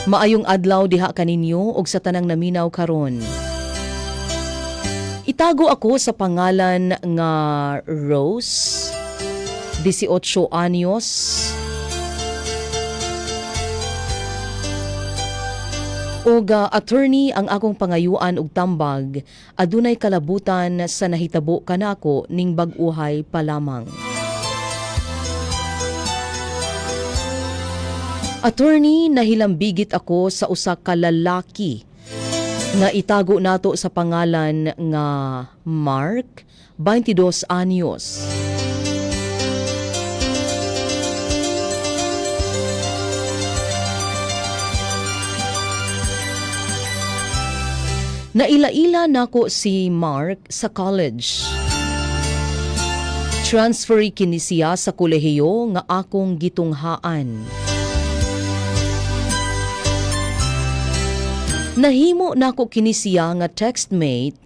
Maayong adlaw diha kaninyo og sa tanang naminaw karon. Itago ako sa pangalan nga Rose, 18 anyos. Og attorney ang akong pangayuan og tambag, adunay kalabutan sa nahitabo kanako ning bag-uhay pa lamang. Attorney, nahilambigit ako sa usa ka lalaki nga itago nato sa pangalan nga Mark, 22 anyos. Naila-ila nako si Mark sa college. Transferi kini siya sa kolehiyo nga akong gitunghaan. Nahimo nako kini siya nga textmate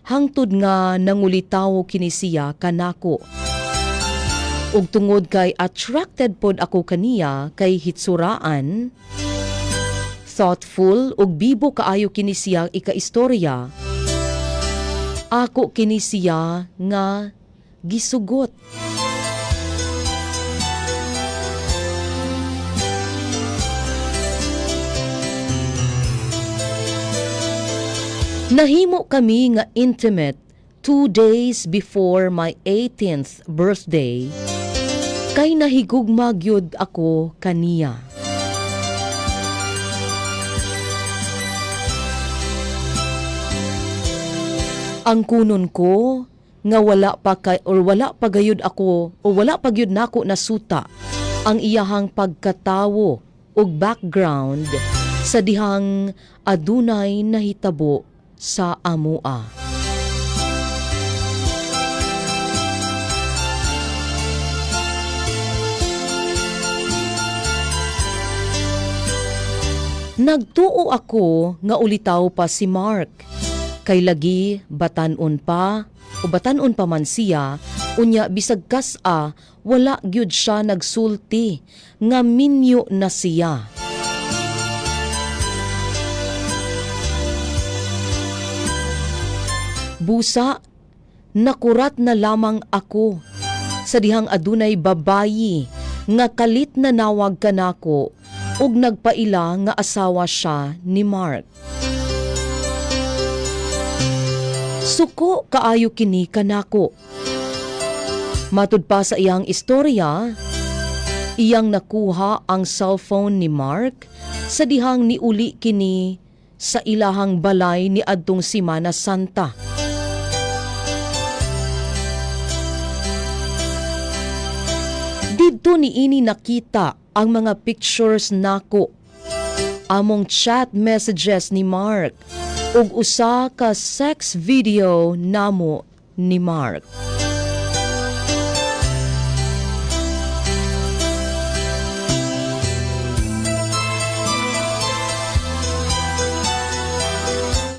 hangtod nga nangulitaw kini siya kanako. Ug tungod kay attracted pod ako kaniya kay hitsuraan, thoughtful ug bibo kaayo kini siya ikaistorya, ako kini siya nga gisugot. Nahimo kami nga intimate 2 days before my 18th birthday, kay nahigugma gyud ako kaniya. Ang kunon ko nga wala pa gayud ako o wala pa gyud nako nasuta ang iyahang pagkatawo ug background sa dihang adunay nahitabo sa amua. Nagtuo ako nga ulitaw pa si Mark, kay lagi batanon pa man siya, unya bisag kas-a wala gyud siya nagsulti nga minyo na siya. Busa, nakurat na lamang ako sa dihang adunay babayi nga kalit na nawag kanako ug nagpaila nga asawa siya ni Mark. Suko kaayo kini kanako. Matud pa sa iyang istorya, iyang nakuha ang cellphone ni Mark sa dihang niuli kini sa ilahang balay ni adtong Semana Santa. Didto niini nakita ang mga pictures nako, among chat messages ni Mark ug usa ka sex video namo ni Mark.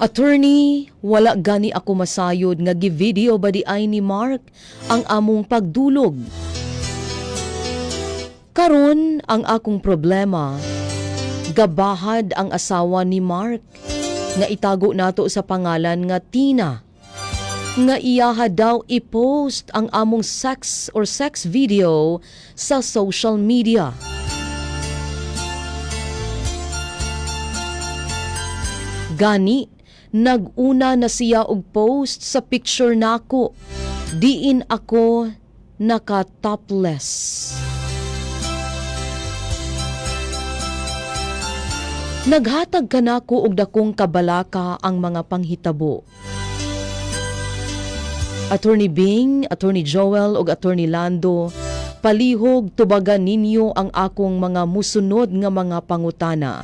Attorney, wala gani ako masayod nga gi-video ba di ay ni Mark ang among pagdulog. Karon ang akong problema, gabahad ang asawa ni Mark nga itago nato sa pangalan nga Tina, nga iyaha daw i-post ang among sex video sa social media. Gani, naguna na siya og post sa picture nako, diin ako naka-topless. Naghatag kanako og dakong kabalaka ang mga panghitabo. Attorney Bing, Attorney Joel ug Attorney Lando, palihog tubagan ninyo ang akong mga musunod nga mga pangutana.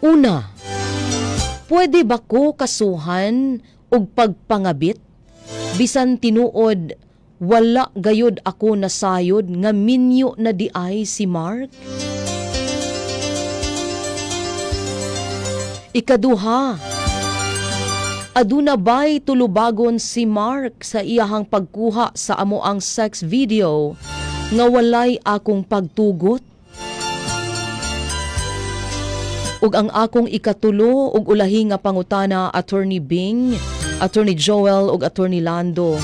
Una, pwede ba ko kasuhan og pagpangabit bisan tinuod wala gayud ako nasayod nga minyo na diay si Mark? Ikaduha, aduna ba'y tulubagon si Mark sa iyahang pagkuha sa amo ang sex video nga walay akong pagtugot? ug ang akong ikatulo ug ulahi nga pangutana, Attorney Bing, Attorney Joel ug Attorney Lando.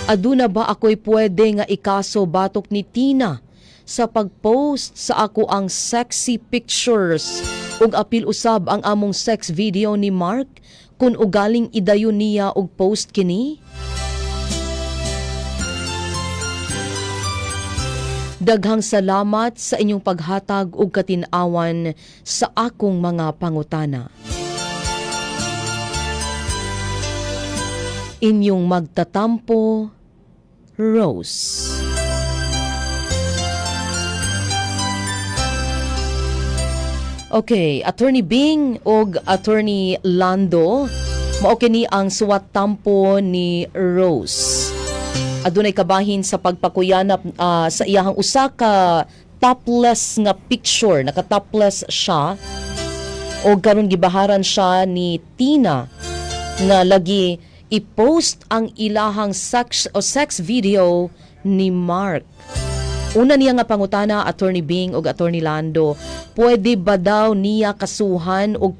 Aduna ba ako'y pwede nga ikaso batok ni Tina sa pagpost sa ako ang sexy pictures ug apil usab ang among sex video ni Mark kung ugaling idayon niya og post kini? Daghang salamat sa inyong paghatag og katin-awan sa akong mga pangutana. Inyong magtatampo, Rose. Okay, Attorney Bing og Attorney Lando, mao kini ang suwat tampo ni Rose. Adunay kabahin sa pagpakuyanap sa iyahang usa ka topless nga picture, naka-topless siya o karon gibaharan siya ni Tina nga lagi i-post ang ilahang sex video ni Mark. Una niya nga pangutana, Attorney Bing ug Attorney Lando, pwede ba daw niya kasuhan og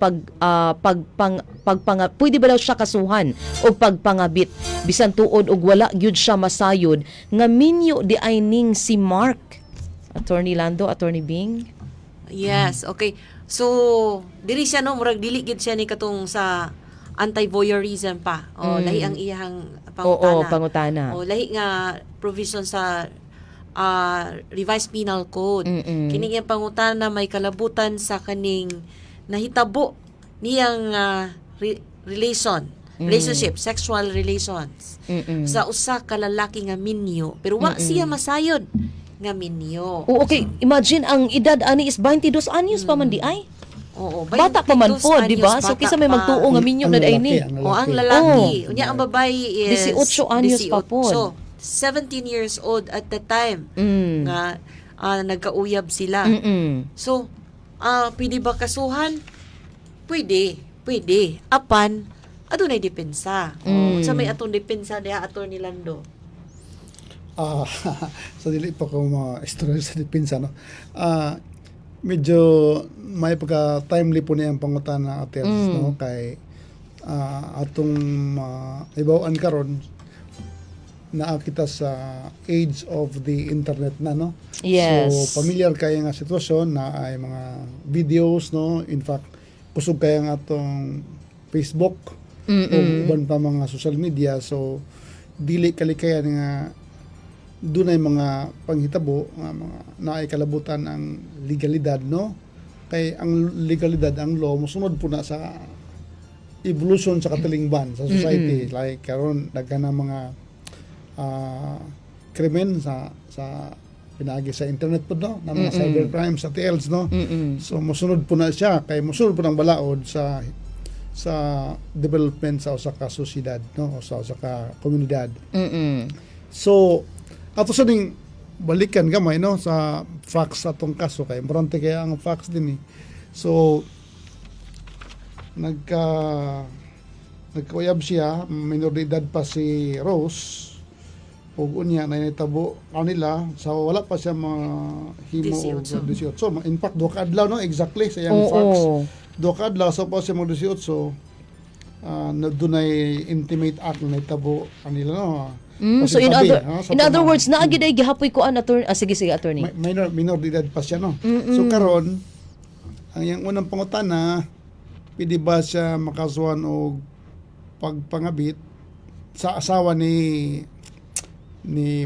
pwede ba daw siya kasuhan og pagpangabit bisan tuod og wala gyud siya masayod nga minyo di ay ning si Mark? Attorney Lando, Attorney Bing? Yes, okay. So, dili siya no, murag dili gid siya ni katong sa anti-voyeurism pa. O lahi ang iyang pangutana. Oo, pangutana. O lahi nga provision sa revised penal code. Kining iyang pangutana may kalabutan sa kaning nahitabo niyang relationship, sexual relations sa usa ka lalaki nga minyo pero wa siya masayod nga minyo. Oh, okay, imagine ang edad ani is 22 anyos pa man di ay. Oo, Bata pa man po, di ba? So kisa may magtuo nga minyo na day ni. O ang lalaki, unya ang babae is 18 anyos pa po. So 17 years old at the time nga nagkauyab sila. So, pwede ba kasuhan? Pwede. Apan, adunay depensa. Sa may atong depensa diha, Attorney Lando. So dili pa ko ma-istorya sa depensa, no? Medyo may pagka-timely po niyang pangutana at no? Kay atong ibawaan karon naa kita sa age of the internet na, no? Yes. So familiar kaya nga sitwasyon na ay mga videos, no? In fact, kusog kaya nga atong Facebook o uban pa mga social media. So dili kalikayan nga dunay mga panghitabo nga mga naay kalabutan ang legalidad, no? Kay ang legalidad, ang law mosunod po na sa evolution sa katilingban sa society. Like karon daghan na mga krimen sa pinagi sa internet po, no? Na mga cybercrimes at else, no? So mosunod po na siya kay mosunod po ng balaod sa development sa usa ka sosyedad, no? O sa usa ka komunidad. So ato sa ding balikan gamay, no, sa facts atong kaso kay morante kaya ang facts din eh. So nagkauyab siya, minor de edad pa si Rose. Ug unya na nitabo kanila sa wala pa siya mahimo og 18. So in fact duha ka adlaw, no, exactly sa iyang facts. Duha ka adlaw sa pa siya mag 18. Na dunay intimate act na nitabo kanila, no. So in other words, naagid ay gihapoy ko Attorney. Sige Attorney. Minor de edad pa siya, no. So karon ang iyang unang pangutana, pwede ba siya makasuhan og pagpangabit sa asawa ni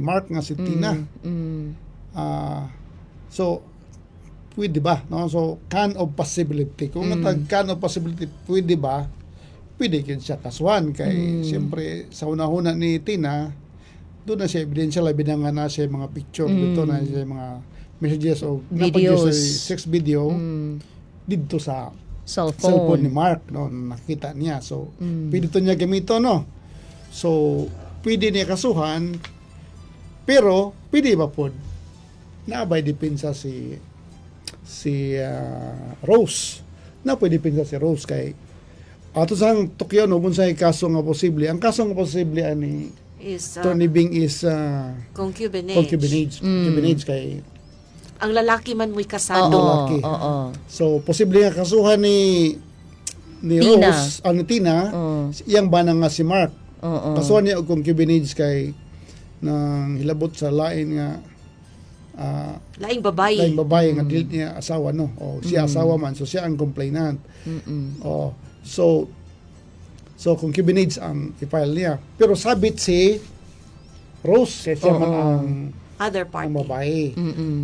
Mark nga si Tina? So pwede ba, no? So can of possibility. Kung can of possibility, pwede ba? Pwede kin siya kasuhan kay siyempre sa una-una ni Tina doon na siya ebidensya, labi na nga na siya mga picture dito na siya mga messages o videos, sex video dito sa cellphone ni Mark, no, nakita niya. So pwede to niya gamito, no? So pwede niya kasuhan, pero pwede ba po naabay depensa si Rose, na pwede depensa si Rose kay ato sang Tokyo, no, unsay kaso nga posible. Ang kaso nga posible ani Is Attorney Bing is concubinage. Concubinage kay ang lalaki man mo'y Oo, kasado. lalaki. oo. So, posible nga kasuhan ni Tina. Rose, ni Tina, Oo. iyang banang nga si Mark. Oo. Kasuhan niya og concubinage kay nang hilabot sa lain nga Laing babae. lain babae nga dili niya asawa no. O siya asawa man, so siya ang complainant. O so concubinage ang i-file niya. Pero sabit si Rose kay siya man ang Other party. babae.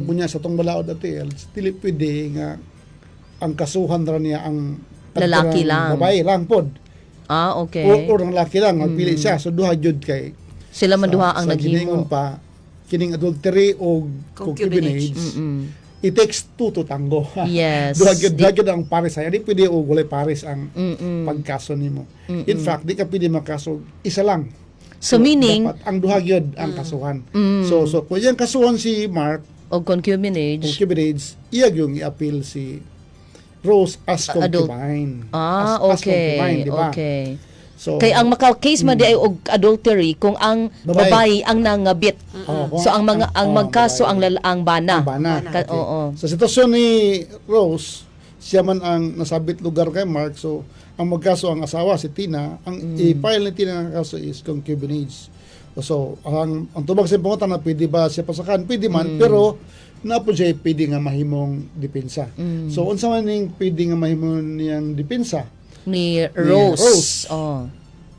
Kunya sa tong balaod at dili pwede nga ang kasuhan ra niya ang Lalaki lang. babae lang pod. Ah, okay. Or ang lalaki lang magpili siya, so duha jud kay Sila man duha ang sa giningon naghimo. pa kining adultery o Concubinage. concubinage. It takes two to tango. Yes. Duha gyud ang pares ay di pwede og walay pares ang pagkaso nimo. In fact, di ka pwede makaso isa lang. So meaning, dapat ang duha gyud ang kasuhan. So kung yung kasuhan si Mark og concubinage. concubinage, iya yung i-appeal si Rose as concubine. Ah, As okay. concubine, di ba? Okay. So, Kay ang maka-case man di ay og adultery kung ang babae ang nangabit. kung So ang mga ang magkaso babae, ang bana. ang bana. Ka- oo. Sa sitwasyon ni Rose, siya man ang nasabit lugar kay Mark, so ang magkaso ang asawa si Tina, ang i-file ni Tina ng kaso is concubinage. So ang tubag sa pangutan na pwede ba siya pasakan? Pwede man, pero napo siya pwede nga mahimong depensa. So unsa man ning pwede nga mahimong niyang depensa? Ni Rose. Rose. Oh.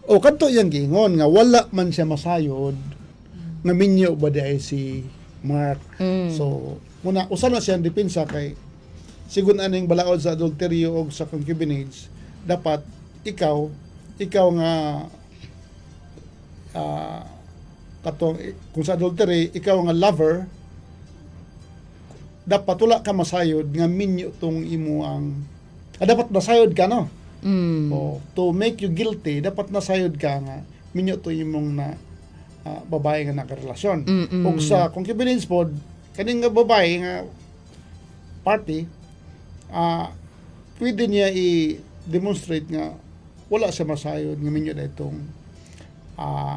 O kadto iyang giingon nga wala man siya masayod nga minyo ba di ay si Mark. So muna usa na siyang depensa kay sigun aning balaod sa adultery o sa concubinage, dapat ikaw nga katong kung sa adultery ikaw nga lover, dapat wala ka masayod nga minyo tong imo ang dapat masayod ka no. O, to make you guilty, dapat nasayod ka nga minyo to imong na babae nga nakarelasyon. Ug sa concubinage pod, kaning nga babae nga party, pwede niya i-demonstrate nga wala siya masayod nga minyo na itong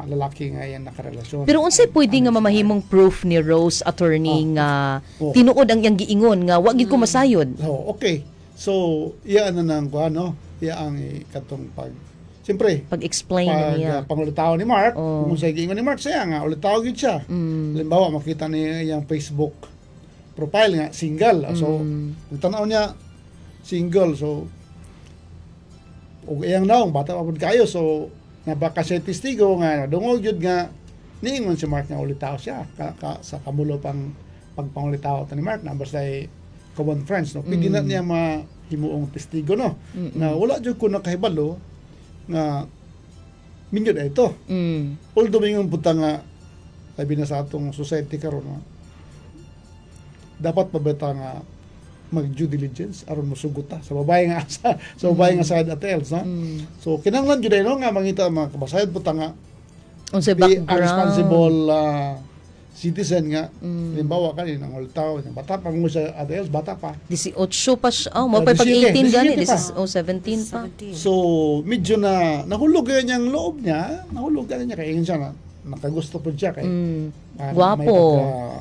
lalaki nga yan nakarelasyon. Pero unsay pwede nga mamahimong proof ni Rose attorney nga Oh. tinuod ang iyang giingon nga wa gyud ko masayod. So, okay. So, iya na nang ano, iya ang katong siyempre, Pag-explain na niya. pangulitaw ni Mark, Oh. kung sa giingon ni Mark, saya nga, ulitaw yun siya. Halimbawa, makita niya yung Facebook profile nga, single. So, kung tanaw niya, single. So, ug iyang naong, bata pa po kayo. So, nabaka siya testigo nga, dungog yun nga, niingon si Mark nga ulitaw siya. Sa kamulo pang pagpangulitaw ni Mark, na basta common friends, no? Pwede na niya mahimuong testigo, no? Na wala dyan ko nakahibalo nga minyo na ito. Although mingon punta nga sabi na sa atong society karon no, dapat mabeta nga mag due diligence aron mosugot sa babae nga sa babae nga side at else no. So kinahanglan jud no nga mangita mga kabasayad punta nga Unsay be a background. responsible citizen nga. Halimbawa ka nang ultaw, bata pa mo sa at else bata pa. 18 pa siya. Oh, mo pa pag 17 18 gani, pa. 17 pa. 17. So, medyo na nahulog yan yung loob niya. Nahulog yan niya. Kaya yun siya na nakagusto po siya. Kaya, Gwapo.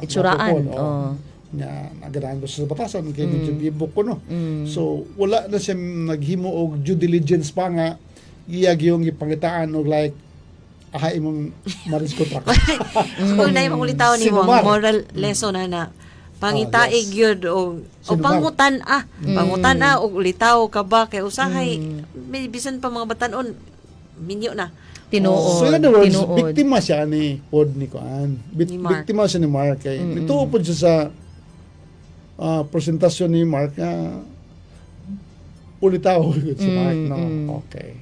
Itsuraan. Oh. Niya, naganahan ko sa batasan. Kaya medyo bibok ko, no? So, wala na siya naghimo og due diligence pa nga. Iyag yung ipangitaan og like, ahay mong maris contract. So, na yung ulitaw ni mo, Sinumar. ang moral lesson na pangitaig yun o Sinumar. pangutan o ulitaw ka ba kay usahay may bisan pa mga batanon minyo na Tinuod. So, in other words, tinuod. biktima siya ni Pod ni Kuan. Ni Mark. Biktima siya ni Mark. Kaya, nituo po siya sa presentasyon ni Mark na ulitaw si Mark. No? Okay.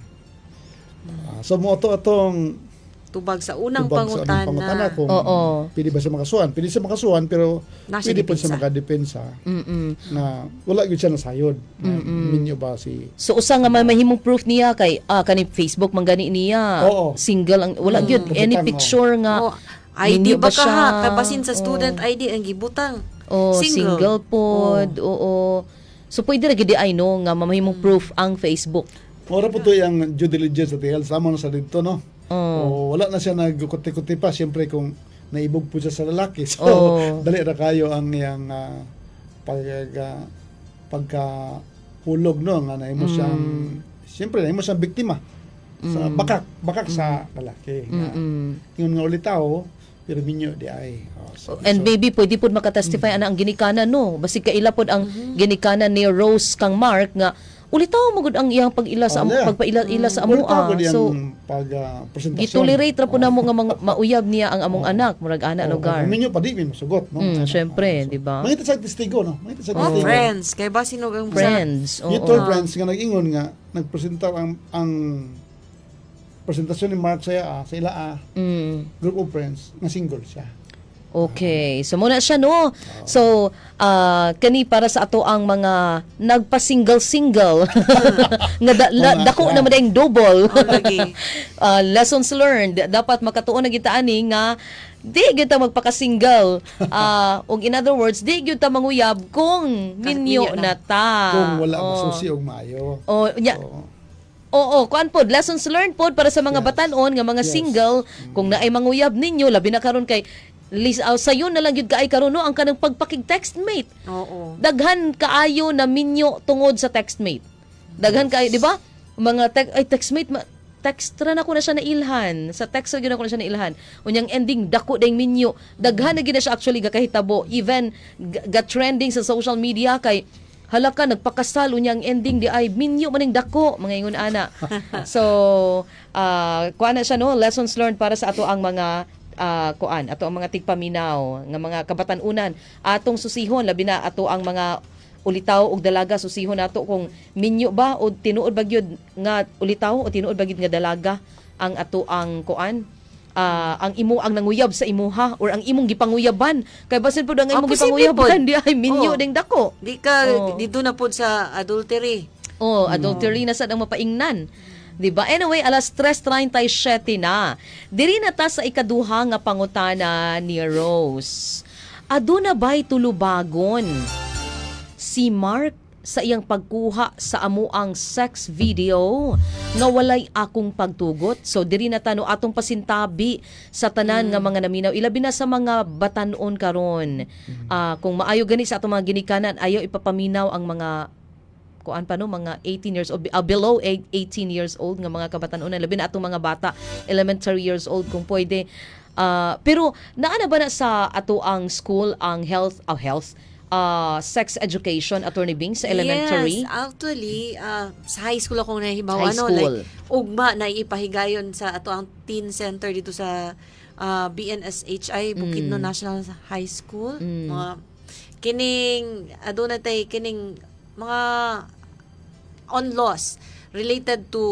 So, mo atong tubag sa unang tubag sa pangutan pangutana na kung Oo. pwede ba siya makasuhan. Pwede siya makasuhan, pero Nasa pwede po depensa. siya makadepensa na wala yun siya nasayod. Minyo ba si... So usa nga may mahimong proof niya kay kani Facebook man gani niya. Oo. Single ang wala gyud any Kabutang, picture nga. oh, ID minyo ba ka siya? ha kabasin sa student ID ang gibutang Single pod. Oo. So pwede ra gid ay no nga mamahimong proof ang Facebook. Ora po to yung due diligence at el sama na sa dito, no? O, wala na siya nagkuti-kuti pa. Siyempre, kung naibog po siya sa lalaki. So, Oo. dali na kayo ang yung pagka hulog no nga na mo siyang siyempre na mo siyang biktima sa bakak sa lalaki nga ingon nga ulitaw pero minyo di ay And maybe pwede po makatestify ana ang ginikanan no basig kaila pod ang ginikanan ni Rose kang Mark nga ulitaw mo gud ang iyang pag-ila sa pagpaila sa amo so pag presentasyon gitolerate ra po namo nga mauyab niya ang among anak murag ana lugar minyo pa di masugot no syempre di ba mangita sa testigo no mangita sa testigo friends kay ba sino ang friends ito friends nga nag-ingon nga nagpresenta ang presentasyon ni Mark sa ila group of friends nga single siya. Okay, so muna siya no. So kani para sa ato ang mga nagpa-single nga dako na madayong double. Lessons learned dapat makatuon na kita ani nga di gyud ta magpaka-single. Og in other words, di gyud ta manguyab kung minyo na ta. Kung wala masusi og maayo. Oo, kuan pod, lessons learned pod para sa mga batan-on nga mga single, kung naay manguyab ninyo labi na karon kay sayo na lang gyud kaay karon no ang kanang pagpakig textmate. Oo. Daghan kaayo na minyo tungod sa textmate. Daghan kaayo, di ba? Mga textmate textra na ko na siya nailhan. Sa text gyud na ko na siya nailhan. Unyang ending dako dayng minyo. Daghan na gyud na siya actually gakahitabo. Even ga trending sa social media kay halaka nagpakasal unyang ending di ay minyo maning dako mga ingon ana. So kuan na siya no lessons learned para sa ato ang mga ato ang mga tigpaminaw nga mga kabatan-unan atong susihon labi na ato ang mga ulitaw og dalaga susihon nato kung minyo ba o tinuod ba gyud nga ulitaw o tinuod ba gyud nga dalaga ang ato ang ang imo ang nanguyab sa imuha or ang imong gipanguyaban kay basin pud ang imong gipanguyaban di ay minyo ding dako di ka dito na pud sa adultery adultery na sad ang mapaingnan di ba anyway alas 3:37 na diri na ta sa ikaduha nga pangutana ni Rose aduna bay tulubagon si Mark sa iyang pagkuha sa amuang sex video nga walay akong pagtugot. So diri na tano atong pasintabi sa tanan nga mga naminaw ilabi na sa mga batan-on karon. Kung maayo gani sa atong mga ginikanan ayaw ipapaminaw ang mga kuan pa no mga 18 years old below 18 years old nga mga kabatan-on labi na atong mga bata elementary years old kung pwede. Pero naa na ba na sa ato ang school ang health sex education, Attorney Bing, sa elementary? Yes, actually, sa high school akong nahibaw. High school. Like, ugma na ipahigayon sa ato ang teen center dito sa BNSHI, Bukidnon National High School. Mga kining, aduna tay kining mga on laws related to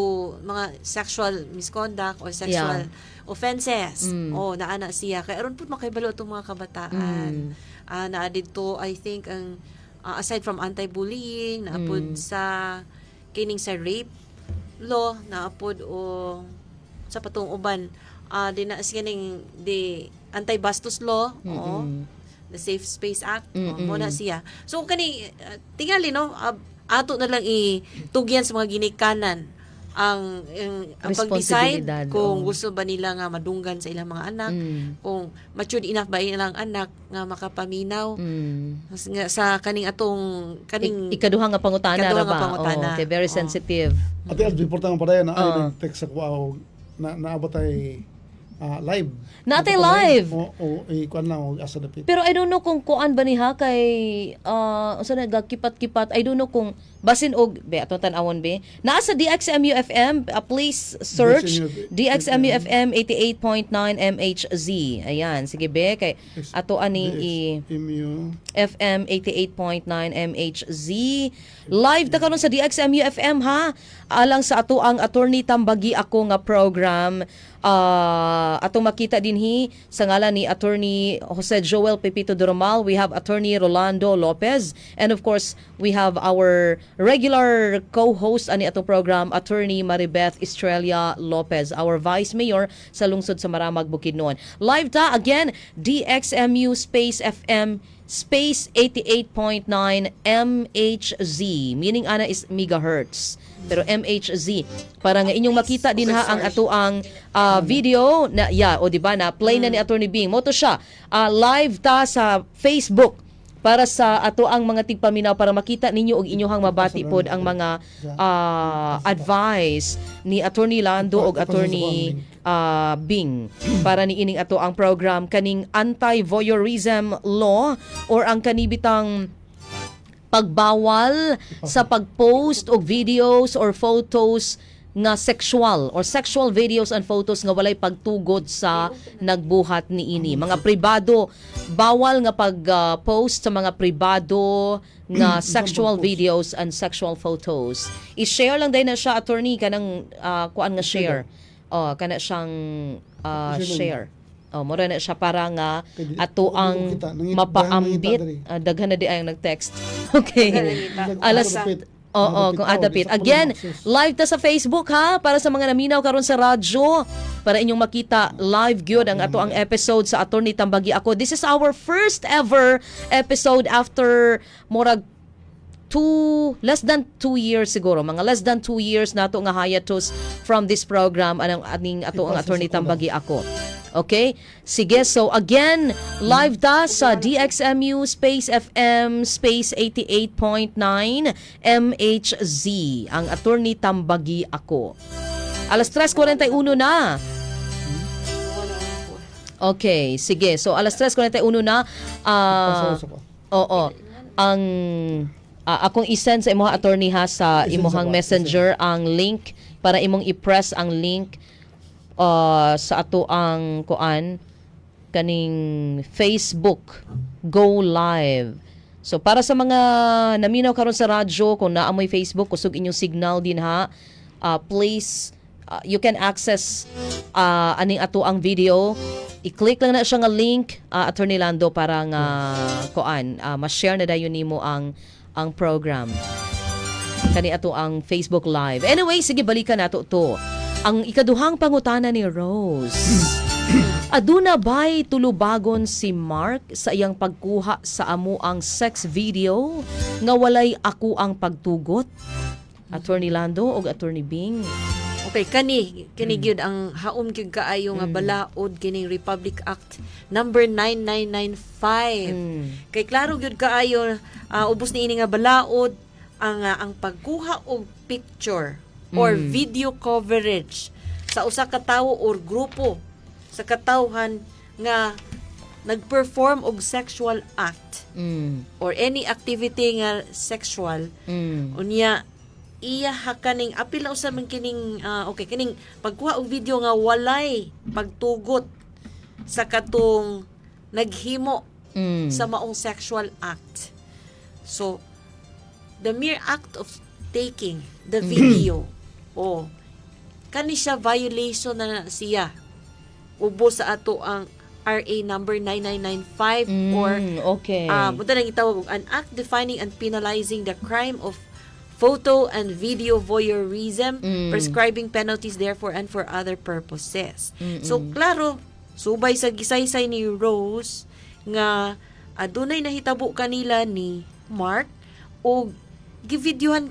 mga sexual misconduct or sexual offenses. Naana siya. Kaya aron po makaibalo itong mga kabataan. Na dito I think ang aside from anti-bullying naapod sa kining sa rape law naapod o sa patong uban di na kining di anti-bastos law the Safe Space Act mo na siya so kani tingali no ato na lang itugyan sa mga ginikanan ang pag-decide kung gusto ba nila nga madunggan sa ilang mga anak, kung matured enough ba ilang anak nga makapaminaw sa kaning ikaduha nga pangutana ra ba? Okay, very sensitive. Ate Aldo, importante pa dayon na text ako naabot ay live. Natay live. Kuan lang asa dapit. Pero I don't know kung kuan ba niha kay unsa na gagkipat-kipat. I don't know kung basin og ato tan-awon naa sa DXMU FM, please search DXMU FM 88.9 MHZ. Ayan, sige kay ato ani FM 88.9 MHZ. Live ta karon sa DXMU FM ha. Alang sa ato ang Attorney Tambagi ako nga program atong makita dinhi sa ngalan ni Attorney Jose Joel Pepito Doromal. We have Attorney Rolando Lopez and of course we have our regular co-host ani atong program Attorney Maribeth Estrella Lopez, our Vice Mayor sa lungsod sa Maramag, Bukidnon. Live ta again DXMU Space FM Space 88.9 MHZ, meaning ana is megahertz pero MHZ para nga inyong makita din ha ang ato ang video na o di ba na play na ni Attorney Bing mo to siya live ta sa Facebook para sa ato ang mga tigpaminaw para makita ninyo og inyohang mabati pod ang mga advice ni Attorney Lando og Attorney Bing para niining ato ang program kaning anti-voyeurism law or ang kanibitang pagbawal sa pag-post og videos or photos nga sexual or sexual videos and photos nga walay pagtugot sa nagbuhat niini. Mga pribado, bawal nga pag-post sa mga pribado nga sexual videos and sexual photos. I-share lang din na siya, attorney, kanang kuan nga share. Kana siyang share. Mura na siya para nga ato ang mapaambit. Daghan na di ay nag-text. Okay. Alas kung adapit. Again, live ta sa Facebook ha, para sa mga naminaw karon sa radyo, para inyong makita live gyud ang ato ang episode sa Attorney Tambagi Ako. This is our first ever episode after murag less than 2 years siguro, mga less than 2 years nato nga hiatus from this program aning ato ang Attorney Tambagi Ako. Okay? Sige, so again, live ta sa DXMU Space FM Space 88.9 MHZ, ang Attorney Tambagi Ako. Alas 3:41 na. Okay, sige. So alas 3:41 na. Ang akong isend sa imong attorney ha sa imong messenger ang link para imong i-press ang link sa ato ang kuan kaning Facebook Go Live. So para sa mga naminaw karon sa radyo, kung naamoy Facebook kusog inyong signal din ha, please you can access aning ato ang video. I-click lang na siya nga link, Attorney Lando, para nga kuan ma-share na dayon nimo ang program kani ato ang Facebook Live. Anyway, sige, balikan nato to. Ang ikaduhang pangutana ni Rose. Aduna ba'y tulubagon si Mark sa iyang pagkuha sa amo ang sex video nga walay ako ang pagtugot? Attorney Lando o Attorney Bing? Okay, kani gyud ang haom gyud kaayo nga balaod kining Republic Act number 9995. Kay klaro gyud kaayo ubos ni ini nga balaod ang pagkuha og picture or video coverage sa usa ka tawo or grupo sa katawhan nga nagperform og sexual act or any activity nga sexual unya iya hakaning apil na usab kining kining pagkuha og video nga walay pagtugot sa katong naghimo sa maong sexual act. So the mere act of taking the video kani siya violation na siya ubo sa ato ang RA number 9995 or muda nang itawag og an act defining and penalizing the crime of photo and video voyeurism, prescribing penalties therefore and for other purposes. So klaro, subay sa gisaysay ni Rose nga adunay nahitabo kanila ni Mark o givideohan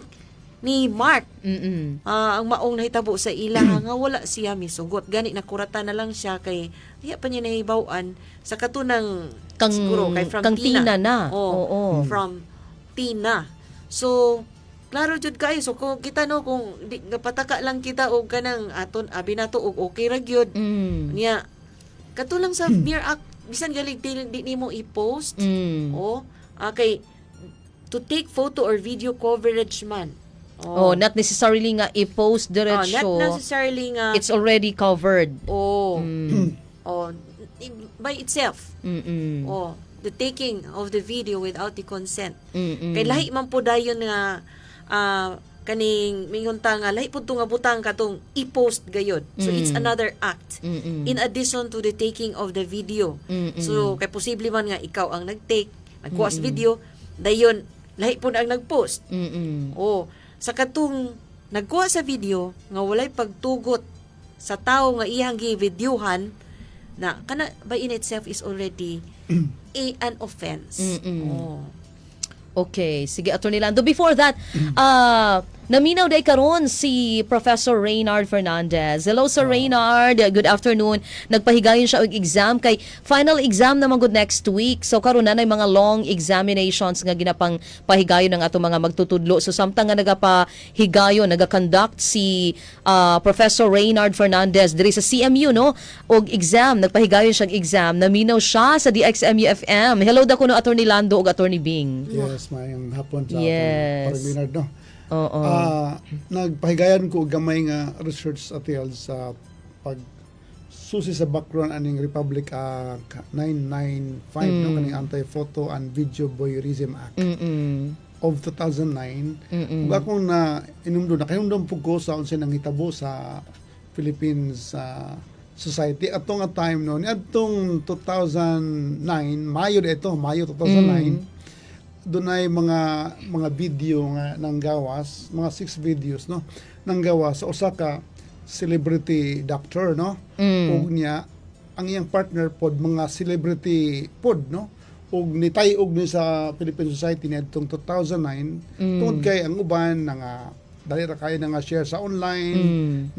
ni Mark ang maong nahitabo sa ila nga wala siya misugot. Gani nakurata na lang siya kay iya pa niya nahibawan sa katunang siguro kay from Tina na. From Tina. So klaro jud kayo, so kung kita kung pataka lang kita og kanang aton abi nato og okay ra gyud niya katulang sa mere act bisan galig di nimo i-post kay to take photo or video coverage man. Not necessarily nga i-post diretso. Not necessarily nga it's already covered. By itself. The taking of the video without the consent. Kay lahi man po dayon nga kaning mingunta nga lahi pud nga butang katong i-post gayod. So it's another act in addition to the taking of the video. So kay posible man nga ikaw ang nag-take, nagkuha sa video, dayon lahi pud ang nag-post. Sa katong nagkuha sa video nga walay pagtugot sa tawo nga iyang gi-videohan na kana by in itself is already an offense. Okay, sige Attorney Lando. Before that, Naminaw day karon si Professor Reynard Fernandez. Hello Sir Reynard, good afternoon. Nagpahigayon siya og exam kay final exam na magud next week. So karon na mga long examinations nga ginapang pahigayon ng ato mga magtutudlo. So samtang nga nagapahigayon, naga-conduct si Professor Reynard Fernandez diri sa CMU no og exam, nagpahigayon siyang exam. Naminaw siya sa DXMU FM. Hello da kuno Attorney Lando ug Attorney Bing. Yes, mayang hapon sa Yes. Atty. Leonard, no? Oo. Nagpahigayan ko gamay nga research atil sa pag susi sa background aning Republic Act 995 no kaning Anti-Photo and Video Voyeurism Act of 2009. Ug akong na inumdum pug ko sa unsay nanghitabo sa Philippines society atong nga time no niadtong 2009 Mayo 2009 dunay mga video nga nanggawas, mga 6 videos no nanggawas sa usa ka celebrity doctor no ug niya ang iyang partner pod mga celebrity pod no ug nitay-og ni sa Philippine Society niadtong 2009 tungod kay ang uban nga dali ra kayo nga share sa online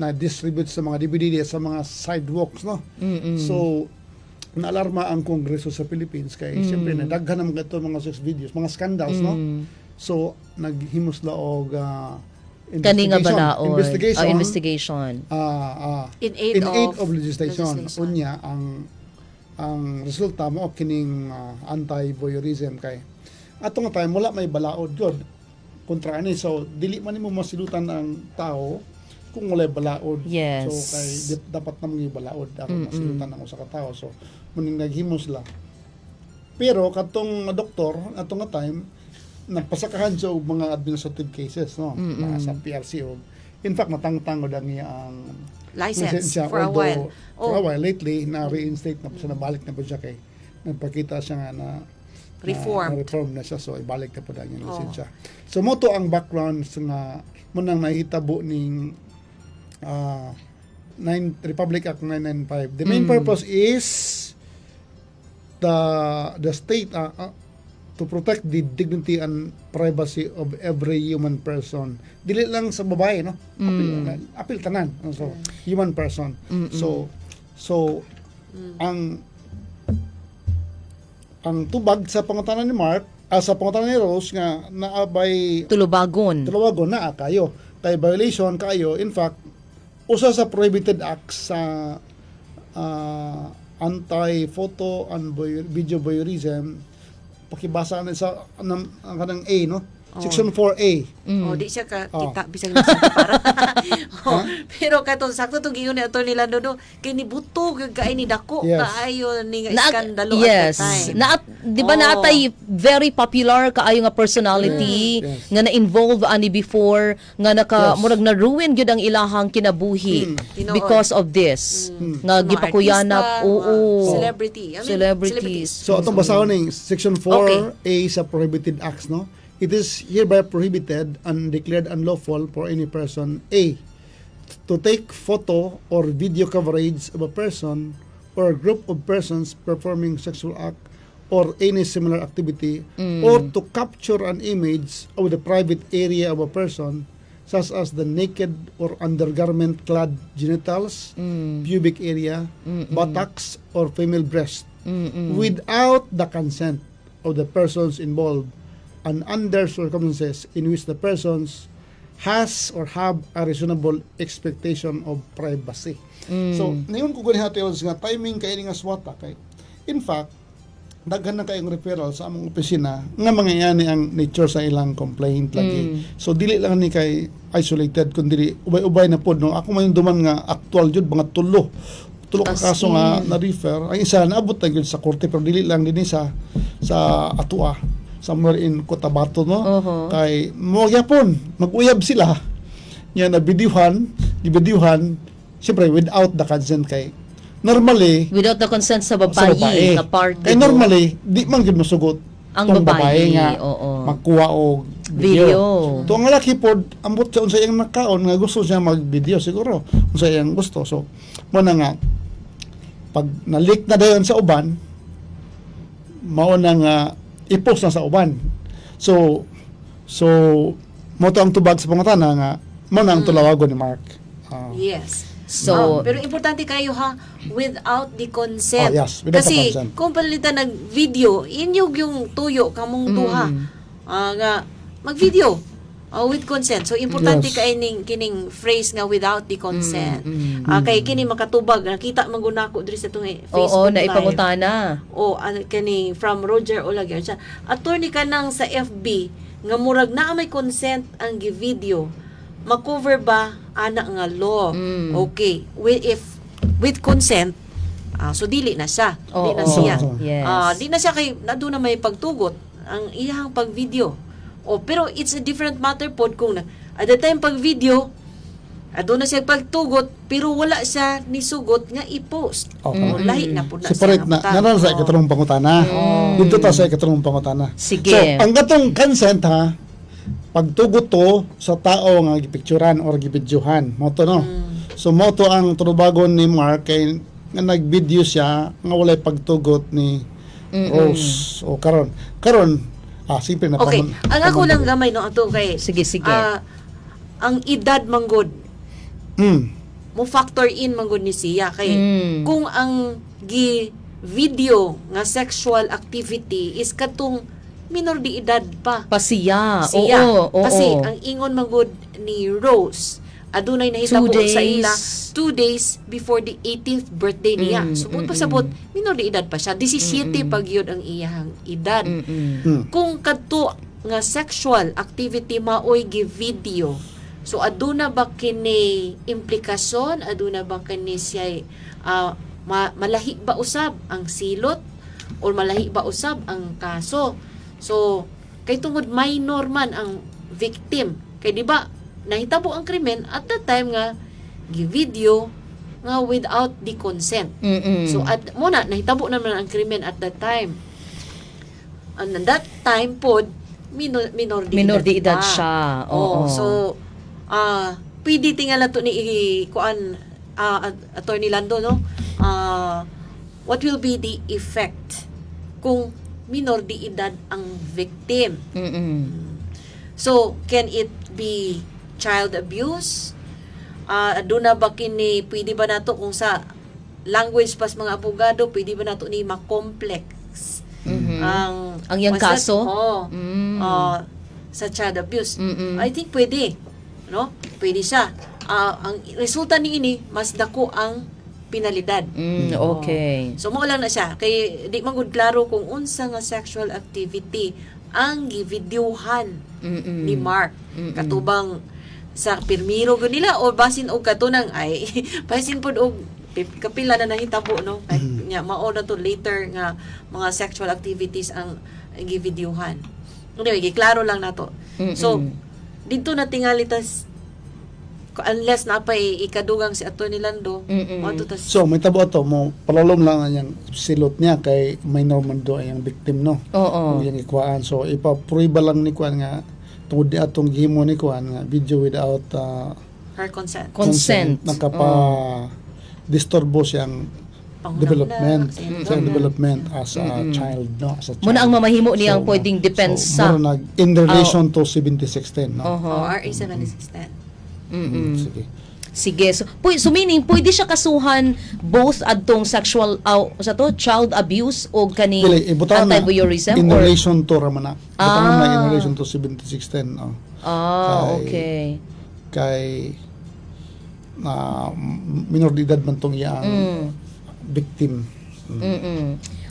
na distribute sa mga DVD sa mga sidewalks no so naalarma ang Kongreso sa Philippines kay siyempre nadaghan naman ito mga 6 videos, mga scandals no. So naghimos la og kaninga balaod. investigation. In in aid aid of of legislation. Unya ang resulta mo kining anti-voyeurism kay ato nga time wala may balaod gyud kontra ani so dili man nimo masilutan ang tao kung walay balaod. Yes. So kay dapat namang ibalaod aron masilutan ang usa ka tawo. So muning naghimos la. Pero katong doktor atong nga time nagpasakahan sa mga administrative cases no sa PRC og in fact matangtang ang iyang license lisensya, for a while. For a while lately na reinstate na po siya nabalik na po siya kay nagpakita siya nga na reform na siya so ibalik na po na yung lisensya. So mo to ang background nga munang nahitabo ning Republic Act 995. The main purpose is the state to protect the dignity and privacy of every human person. Dili lang sa babae, no? Apil tanan. So, human person. So ang tubag sa pangutanan ni Mark, sa pangutanan ni Rose nga naabay Tulubagon na kayo. Kay violation kayo, in fact, usa sa prohibited acts sa anti-photo and video voyeurism pakibasa na sa kanang A no section 4A di siya kita bisag na sa para pero katong sakto tong giyon ni Atty. Lando no kay ni buto gyud kay ni dako kaayo ni nga iskandalo at the time. Di ba natay very popular kaayo nga personality nga na-involve ani before nga murag na ruin gyud ang ilahang kinabuhi because of this nga gipakuyanap celebrities. So atong basahon ning section 4A sa prohibited acts no. It is hereby prohibited and declared unlawful for any person A. to take photo or video coverage of a person or a group of persons performing sexual act or any similar activity or to capture an image of the private area of a person such as the naked or undergarment clad genitals, pubic area, buttocks or female breast without the consent of the persons involved and under circumstances in which the persons has or have a reasonable expectation of privacy. So, ngayon ko gani hatilos nga timing kay nga swata kay in fact daghan na kayong referral sa among opisina nga mangyayani ang nature sa ilang complaint lagi. So dili lang ni kay isolated kundi ubay-ubay na pod no. Ako mayon duman nga actual jud mga tulo ka kaso nga na-refer. Ang isa naabot na gyud sa korte pero dili lang dinhi sa atua somewhere in Cotabato no. Kay mo gyapon mag-uyab sila nya na bidyuhan siyempre without the consent kay normally without the consent sa babae na party. Kay normally di man gyud masugot ang babae nga magkuha og video. To ang lalaki pod ambot sa unsay iyang nakaon nga gusto siya mag-video siguro unsay iyang gusto. So mo na nga pag na-leak na dayon sa uban mao na nga i-post na sa uban. So mo to ang tubag sa pangutana nga mo na ang tulawagon ni Mark. Yes. So, Pero importante kayo ha, without the consent. Yes, without the Kasi consent. kung palitan ng video, inyog yung tuyo kamong duha. Nga mag-video with consent. So importante Yes. kining phrase nga without the consent. Kay kini makatubag nakita man gud nako diri sa tong Facebook oo, na Live. ipangutana. Kani from Roger Olagyan siya. Attorney ka nang sa FB nga murag naa may consent ang gi-video. Makover ba ana nga law? Okay. With consent, so dili na siya. Di na Oo, siya. yes. Di na siya kay nado na may pagtugot ang iyang pag-video. Pero it's a different matter pod kung at the time pag-video ado na siya pagtugot pero wala siya ni sugot nga i-post. Okay. Lahi na po na Separate na. Nga sa ikatlong pangutana. Dito ta sa ikatlong pangutana. Sige. So, ang gatong consent ha, pagtugot to sa tao nga gipicturan or gibidyohan. Mo to no. So mo to ang tunubagon ni Mark kay nga nag-video siya nga walay pagtugot ni Rose. O karon simple na Okay. Ang ako lang gamay no ato kay Sige. ang edad manggod Mm. mo factor in manggod ni siya kay kung ang video nga sexual activity is katong minor de edad pa Pasiya. siya. Oo. Kasi ang ingon manggod ni Rose adunay nahitabo 2 sa days. ila 2 days before the 18th birthday niya. Subot pa sabot minor de edad pa siya. 17 pag yun ang iyang edad. Kung kadto nga sexual activity maoy gi-video. So aduna ba kini implikasyon, aduna ba kini siya malahi ba usab ang silot or malahi ba usab ang kaso. So kay tungod minor man ang victim. Kay di ba nahitabo ang krimen at that time nga gi-video nga without the consent. So at muna nahitabo naman ang krimen at that time. And that time pod minor de edad pa. siya. Oo. So pwede tingala to ni kuan Attorney Lando no. What will be the effect kung minor de edad ang victim? So can it be child abuse? Aduna ba kini pwede ba nato kung sa language pas mga abogado pwede ba nato ni ma-complex ang yang kaso? sa child abuse? I think pwede, no? Pwede siya. Ang resulta ni ini mas dako ang penalidad. Okay. So mo lang na siya kay di man gud klaro kung unsa nga sexual activity ang givideohan ni Mark katubang sa pirmiro gud nila o basin og katunang ay basin pod og kapila na nahitabo no kay nya mao na to later nga mga sexual activities ang givideohan. Anyway, giklaro lang nato. So dito na tingali tas unless na pa ikadugang si Atty. Lando mao to tas So may tabo to mo palalom lang ang yang silot niya kay minor man do ang victim no. Oo. Yung ikuan. So ipa-prueba lang ni kuan nga tungod di atong gihimo ni kuan nga video without her consent. Consent. nakapa disturbo siyang development development as a child no as a child. Muna ang mamahimo niyang pwedeng depensa. So, nag in relation to 7610 no. RA 7610. Sige. Sige. So meaning pwede siya kasuhan both adtong sexual sa to child abuse o kani Dili, ibutan na anti-voyeurism in or relation to ramana. Ibutan na in relation to 7610 no. okay. Kay minor de edad man tong iyang victim.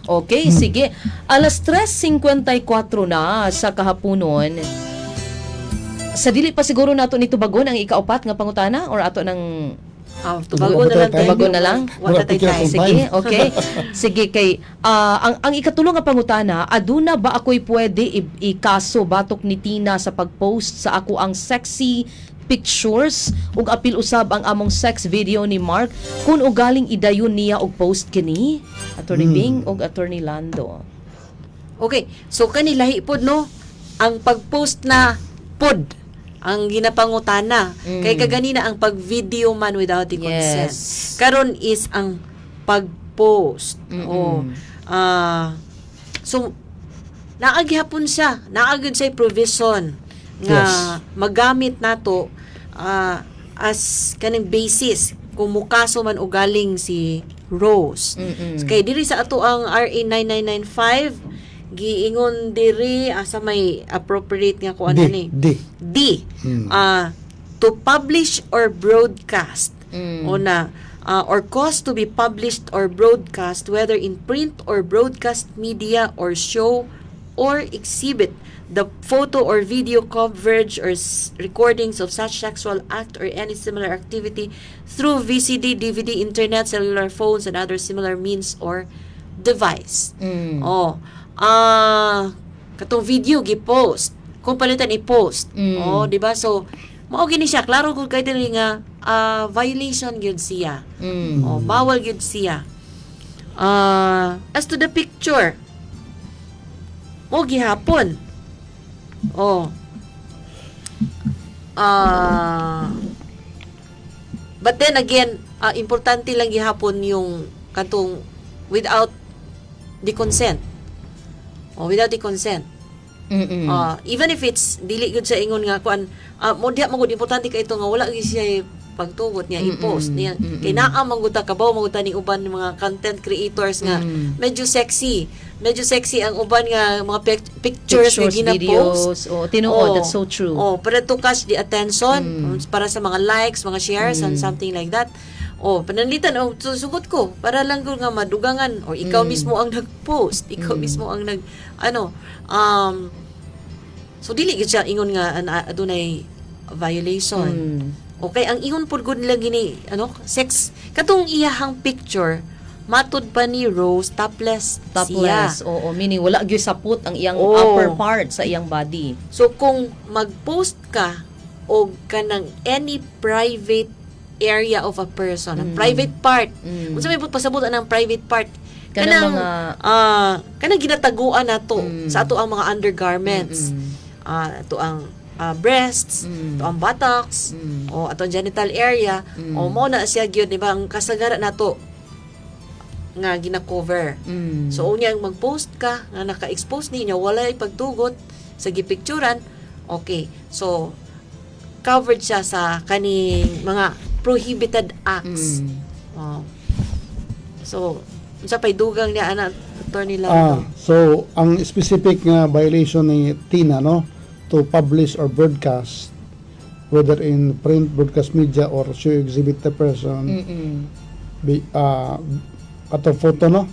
Okay, sige. Alas 3:54 na sa kahaponon. Sa dili pa siguro nato ni tubagon ang ikaapat nga pangutana or ato ng Tubago na lang. Tubago na lang? Wala tayo Wala time. Sige, okay. Sige kay ang ikatulong nga pangutana, aduna ba ako'y pwede ikaso batok ni Tina sa pagpost sa ako ang sexy pictures ug apil usab ang among sex video ni Mark kung ugaling idayon niya og post kini? Attorney Bing ug Attorney Lando. Okay, so kanilahi pod no ang pagpost na pod ang ginapangutana kay kaganina ang pag-video man without the consent. Yes. Karon is ang pag-post. So naagihapon siya, naagid say provision nga Yes. magamit nato as kaning basis kung mukaso man o galing si Rose. Kay diri sa ato ang RA 9995 giingon diri asa may appropriate nga kuan ni. D. To publish or broadcast. Una, or cause to be published or broadcast whether in print or broadcast media or show or exhibit the photo or video coverage or recordings of such sexual act or any similar activity through VCD, DVD, internet, cellular phones, and other similar means or device. Katong video gi-post. Kung palitan i-post. Di ba? So, mao gini siya. Klaro kung kayo diri nga violation gyud siya. Bawal gyud siya. As to the picture, mo gihapon. But then again, importante lang gihapon yung katong without the consent. Without the consent. Even if it's dili gud sa ingon nga kuan, mo diha magud importante kay ito nga wala gyud siya pagtugot niya i-post niya kay naa manguta kabaw manguta ni uban ng mga content creators nga medyo sexy ang uban nga mga pictures nga gina-post. Tinuod, that's so true. Para to catch the attention, para sa mga likes, mga shares and something like that. Pananlitan susugot ko para lang ko nga madugangan o ikaw mismo ang nag-post, ikaw mismo ang so dili gyud siya ingon nga adunay violation. Okay, ang ingon pud gud nila gini sex katong iyahang picture matud pa ni Rose topless siya. Meaning wala gyud sapot ang iyang upper part sa iyang body. So kung mag-post ka og kanang any private area of a person, ang private part. Unsa may pasabot ang private part? Kanang kanang ginataguan nato sa ato ang mga undergarments. Ato ang breasts, ato ang buttocks, o ato ang genital area, o mo na siya gyud, di ba? Ang kasagaran nato nga gina-cover. So unya mag-post ka nga naka-expose niya walay pagtugot sa gipicturan, okay. So covered siya sa kaning mga prohibited acts. So unsa pay dugang niya ana attorney lang. So ang specific nga violation ni Tina to publish or broadcast whether in print, broadcast media or show exhibit the person ato photo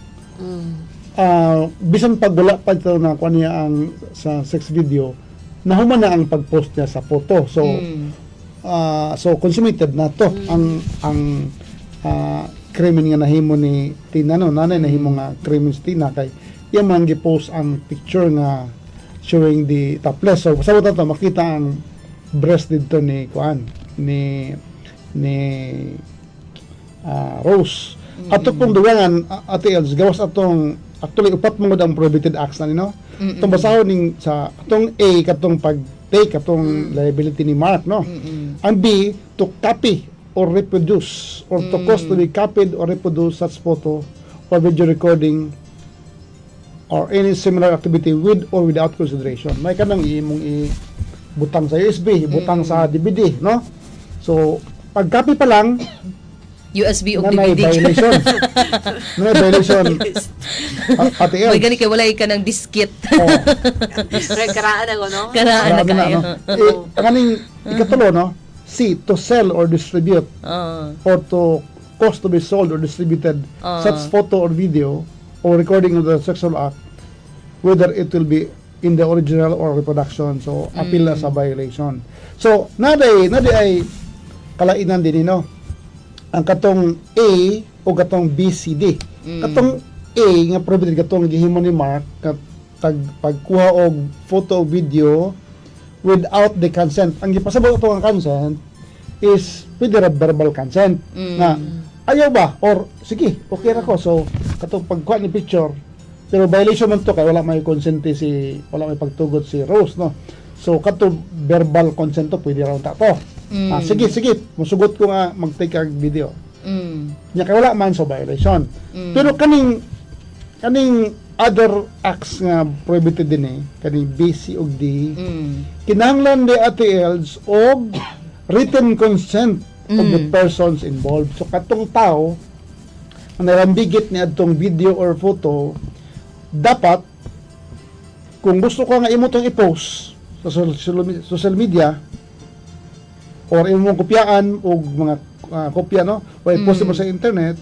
bisan pag wala pa ito na kuha niya ang sa sex video nahuman na ang pag-post niya sa photo so consummated na to ang krimen nga nahimo ni Tina nanay nahimo nga krimen si Tina kay iya man gi-post ang picture nga showing the topless. So sabot ato makita ang breast dito ni Rose. Ato pong dugangan ate Els gawas atong actually upat mo ang prohibited acts na nino. Itong basahon ning sa atong A katong pag-take katong liability ni Mark Ang B to copy or reproduce or to cause to be copied or reproduce such photo or video recording or any similar activity with or without consideration. May kanang imong butang sa USB, butang sa DVD, So, pag-copy pa lang, USB o may DVD. violation. May violation. Ate Els. May gani kay walay ka ng diskit. Karaan ako, Karaan na kayo. Kaning ikatulo, C, to sell or distribute or to cause to be sold or distributed such photo or video or recording of the sexual act, whether it will be in the original or reproduction. So, appeal na sa violation. So, naday ay kalainan din, ang katong A o katong B, C, D. Katong A, nga prohibited katong gihimo ni Mark, pagkuha og photo o video without the consent. Ang gipasabot ito ang consent is pwede verbal consent. Na, ayaw ba? Or, sige, okay na ko. So, katong pagkuha ni picture, pero violation man to kay wala may consent wala may pagtugot si Rose, So, katong verbal consent to, pwede raw ta to. Sige, musugot ko nga mag-take ang video. Nya kay wala man so violation. Pero kaning other acts nga prohibited din kani BC ug D Mm. kinahanglan ni ATLs og written consent of the persons involved. So katong tao ang narambigit ni adtong video or photo, dapat kung gusto ko nga imo tong i-post sa social media or imo mong kopyaan og mga kopya no o i-post mo sa internet,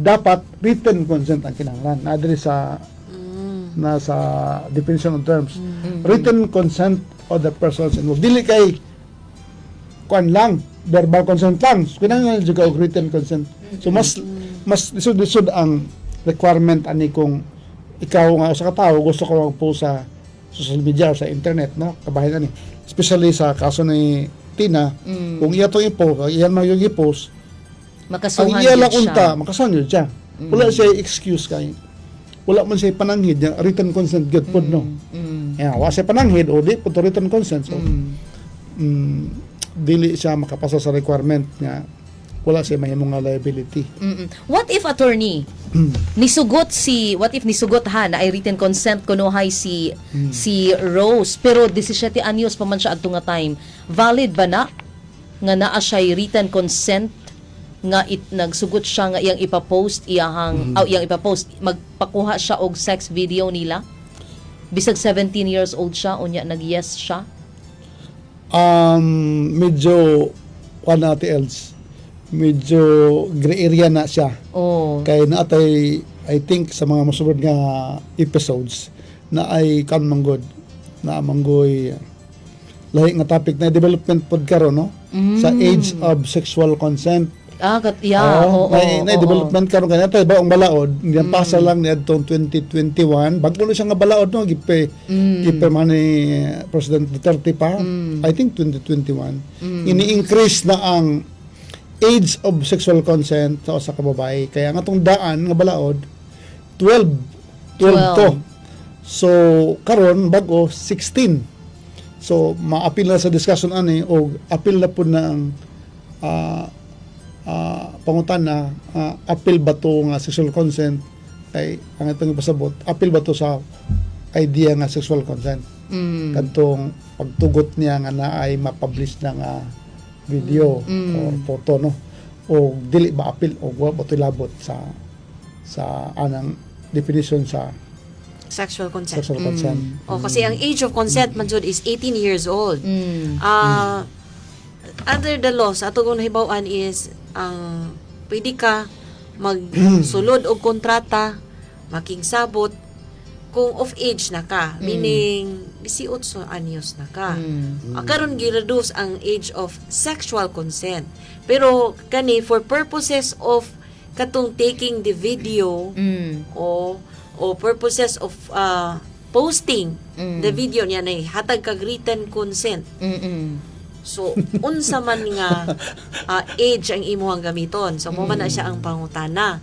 dapat written consent ang kinahanglan. Adri sa nasa definition of terms. Written consent of the persons involved. Dili kay kuan lang, verbal consent lang. So, kinahanglan juga og written consent. So mas lisod ang requirement ani kung ikaw nga usa ka tawo gusto ko mag-post sa social media o sa internet, no? Kabahin ani. Especially sa kaso ni Tina, kung iya to i-post, iyan man yung i-post, ang Makasuhan iya yun lang siya. unta, makasan yun siya. Wala siya excuse kay. Wala man siya pananghid, yung written consent good pod, no? Yeah, wala siya pananghid, o di po to written consent. So, dili siya makapasa sa requirement nga wala siya mahimong nga liability. What if attorney what if nisugot ha na ay written consent kunuhay si Rose pero 17 anyos pa man siya adto nga time, valid ba na nga naa siya written consent nga nagsugot siya nga iyang ipapost iyang ipapost magpakuha siya og sex video nila bisag 17 years old siya unya nag-yes siya? Medyo medyo gray area na siya. Oh. Kay naatay I think sa mga mosunod nga episodes na ay manggod na manggoy lahi nga topic na development pod karon no sa age of sexual consent. Na development karon kay natay baong balaod diyan pasa lang ni adtong 2021 bago na siya nga balaod no gipe man ni President Duterte pa I think 2021 ini-increase na ang age of sexual consent sa usa ka babae kaya nga tong daan nga balaod 12 to. So karon bago 16. So maapil na sa discussion ani o apil na pud na ang pangutan na apil ba to nga sexual consent kay ang itong ipasabot apil ba to sa idea nga sexual consent kadtong pagtugot niya nga naay ma-publish na nga video or photo no o dili ba apil o wa ba to labot sa anang definition sa Sexual consent. sexual consent. Kasi ang age of consent man jud is 18 years old. Under the laws ato kung nahibaw-an is ang pwede ka magsulod og kontrata makingsabot kung of age na ka, meaning 18 anyos na ka. Karon gi-reduce ang age of sexual consent. Pero kani for purposes of katong taking the video o purposes of posting the video niya na hatag kag written consent. So unsa man nga age ang imuhang gamiton. So mo man na siya ang pangutana.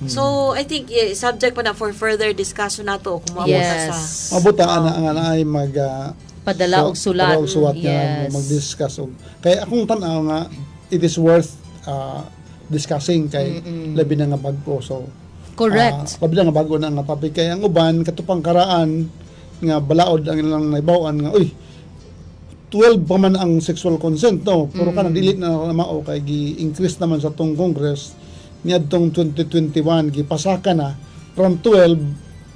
So, I think subject pa na for further discussion nato kung maabot na sa Mabuta nga ay mag Padala og sulat. Niya mag-discuss og kay akong tan-aw nga it is worth discussing kay labi na nga bago so Correct. labi na nga bago na nga topic kay ang uban katupang karaan nga balaod ang ilang naibawan nga 12 pa man ang sexual consent no pero kana dili na mao kay gi-increase naman sa tong Congress niadtong 2021 gipasaka na from 12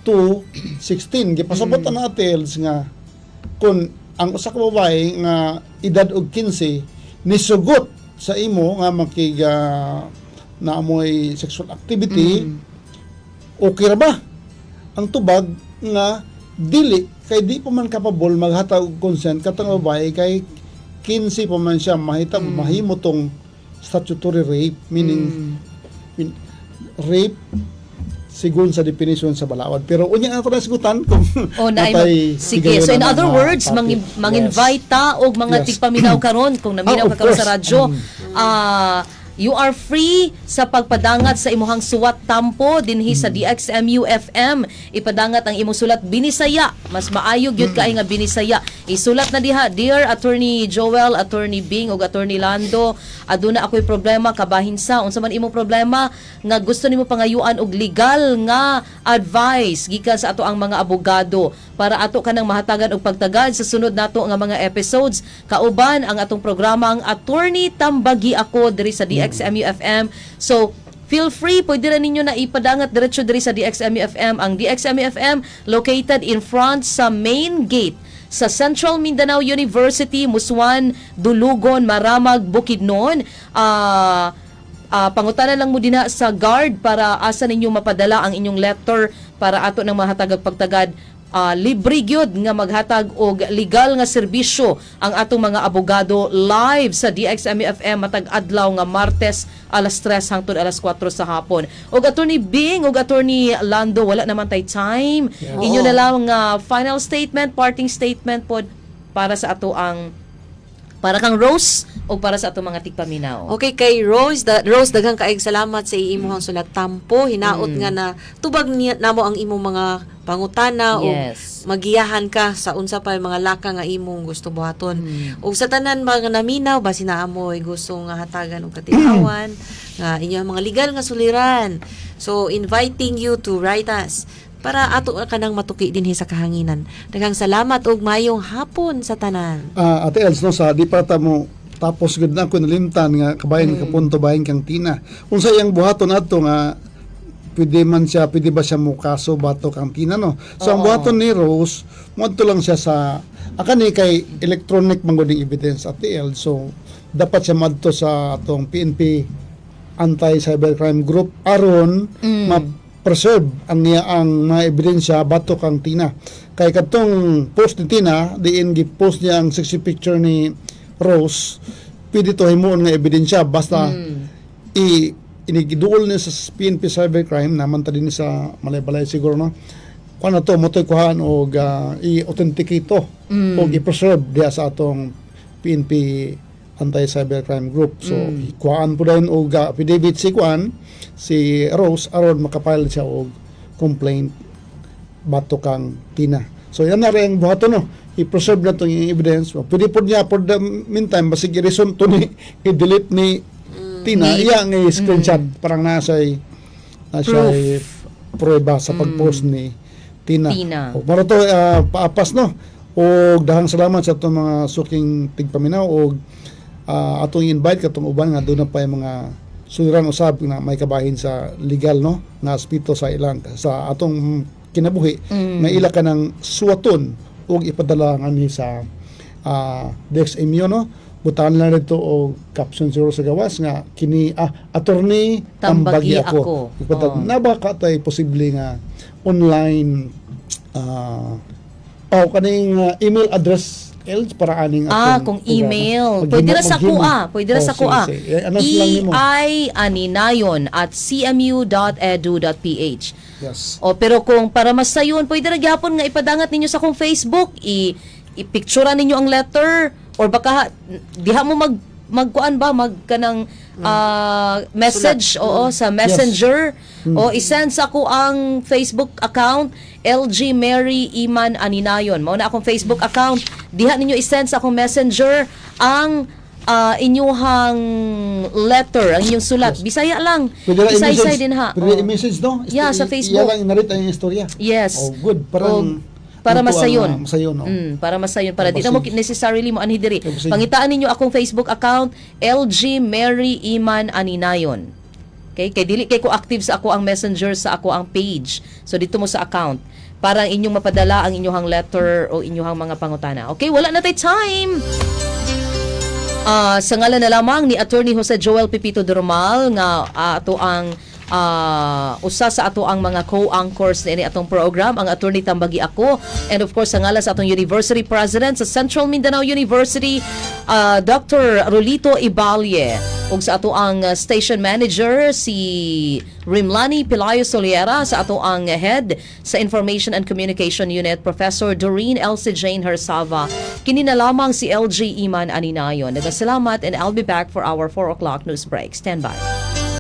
to 16 gipasabot na natin nga kung ang usa ka babae nga edad og 15 nisugot sa imo nga makiga naamoy sexual activity okay ra ba ang tubag nga dili kay di pa man kapabol maghatag og consent katong babae kay 15 pa man siya mahimo tong statutory rape meaning rape sigun sa definition sa balaod pero unya ang nasigutan kung sige so in other words mang-invite ta og mga tigpaminaw karon kung naminaw ka karon sa radyo You are free sa pagpadangat sa imuhang suwat tampo dinhi sa DXMU FM. Ipadangat ang imong sulat binisaya. Mas maayo gyud kay nga binisaya. Isulat na diha, Dear Attorney Joel, Attorney Bing ug Attorney Lando, aduna ako'y problema kabahin sa unsa man imong problema nga gusto nimo pangayuan og legal nga advice gikan sa ato ang mga abogado para ato kanang mahatagan og pagtagad sa sunod nato nga mga episodes. Kauban ang atong programa ang Attorney Tambagi Ako diri sa DXMU FM. So feel free, pwede rin ninyo na ipadangat diretso diri sa DXMU FM. Ang DXMU FM located in front sa main gate sa Central Mindanao University, Musuan, Dulugon, Maramag, Bukidnon. Pangutanan lang mo din sa guard para asa ninyo mapadala ang inyong letter para ato nang mahatagag pagtagad. Libre gyud nga maghatag og legal nga serbisyo ang atong mga abogado live sa DXMU FM matag adlaw nga Martes alas 3 hangtod alas 4 sa hapon. Og Attorney Bing og Attorney Lando, wala naman tay time. Inyo na lang nga final statement, parting statement pod para sa ato ang para kang Rose o para sa ato mga tigpaminaw. Okay, kay Rose, Rose daghang kaayong salamat sa imong sulat tampo. Hinaot nga na tubag namo ang imong mga pangutana Yes. o magiyahan ka sa unsa pa mga laka nga imong gusto buhaton. O sa tanan mga naminaw basi na amoy gusto nga hatagan og katilawan nga inyong mga legal nga suliran. So inviting you to write us para ato ka nang matuki dinhi sa kahanginan. Daghang salamat og mayong hapon sa tanan. Ate Els, no, sa di pa ta mo tapos gud na ko nalimtan nga kabayan ka punto bahin kang Tina. Unsa iyang buhaton adto nga pwede ba siya mo kaso bato kang Tina, no? So ang buhaton ni Rose, moadto lang siya sa akani kay electronic manggod evidence Ate Els. So dapat siya madto sa atong PNP Anti-Cybercrime Group aron ma-preserve ang niya ang mga ebidensya bato kang Tina. Kay katong post ni Tina, diin gi-post niya ang sexy picture ni Rose, pwede to himuon nga ebidensya basta inigiduol niya sa PNP Cybercrime naman ta din sa malay-balay siguro, no? Kung na to, motoy kuhaan o i-authenticate to o i-preserve diya sa atong PNP Anti-Cybercrime Group. So, kuhaan po dahil o affidavit si Rose aron makapile siya o complaint bato kang Tina. So, yan na rin ang buhato, no? I-preserve na itong evidence. Pwede po niya for the meantime, basig i-reason to ni i-delete ni Tina. Iyang i-screenshot parang nasa'y prueba sa pag-post ni Tina. O, para to, paapas, no? O dahang salamat sa itong mga suking tigpaminaw o atong invite katong uban nga doon na pa yung mga suliran usab na may kabahin sa legal, no? Nga aspito sa ilang sa atong kinabuhi na ila ka ng suwaton o ipadala nga ni sa DXMU, no? Butahan lang nito o caption siguro sa gawas nga kini Attorney Tambagi Ako. Nabaka tay posible nga online kaning email address Els para aning kung email. Pwede ra sa kuha. Pwede ra sa kuha. ei.aninayon@cmu.edu.ph. Yes. Pero kung para mas sayon, pwede ra gyapon nga ipadangat ninyo sa akong Facebook. I-picturean ninyo ang letter or baka diha mo magkuan ba magkanang message sa Messenger o i-send sa ako ang Facebook account LG Mary Iman Aninayon. Mao na akong Facebook account. Diha ninyo i-send sa akong Messenger ang inyuhang letter, ang inyong sulat. Bisaya lang. Bisaya din ha. Pwede i-message, no? Yeah, sa Facebook. Iya lang inarit ang istorya. Yes. Oh, good. Para masayon. No? Para masayon. Para di na mo necessarily mo anhidiri. Pangitaan ninyo akong Facebook account, LG Mary Iman Aninayon. Okay? Kay dili kay ko active sa ako ang Messenger sa ako ang page. So dito mo sa account para inyong mapadala ang inyong letter o inyong mga pangutana. Okay? Wala na tay time. Sa ngalan na lamang ni Attorney Jose Joel Pipito Dormal nga ato ang usa sa ato ang mga co-anchors ni atong program, ang Attorney Tambagi Ako, and of course sa ngalan sa atong University President sa Central Mindanao University, Dr. Rolito Ibalye. ug sa ato ang station manager si Rimlani Pilayo Soliera, sa ato ang head sa Information and Communication Unit Professor Doreen Elsie Jane Hersava. Kini na lamang si LG Iman Aninayon. Nagasalamat, and I'll be back for our 4 o'clock news break. Stand by.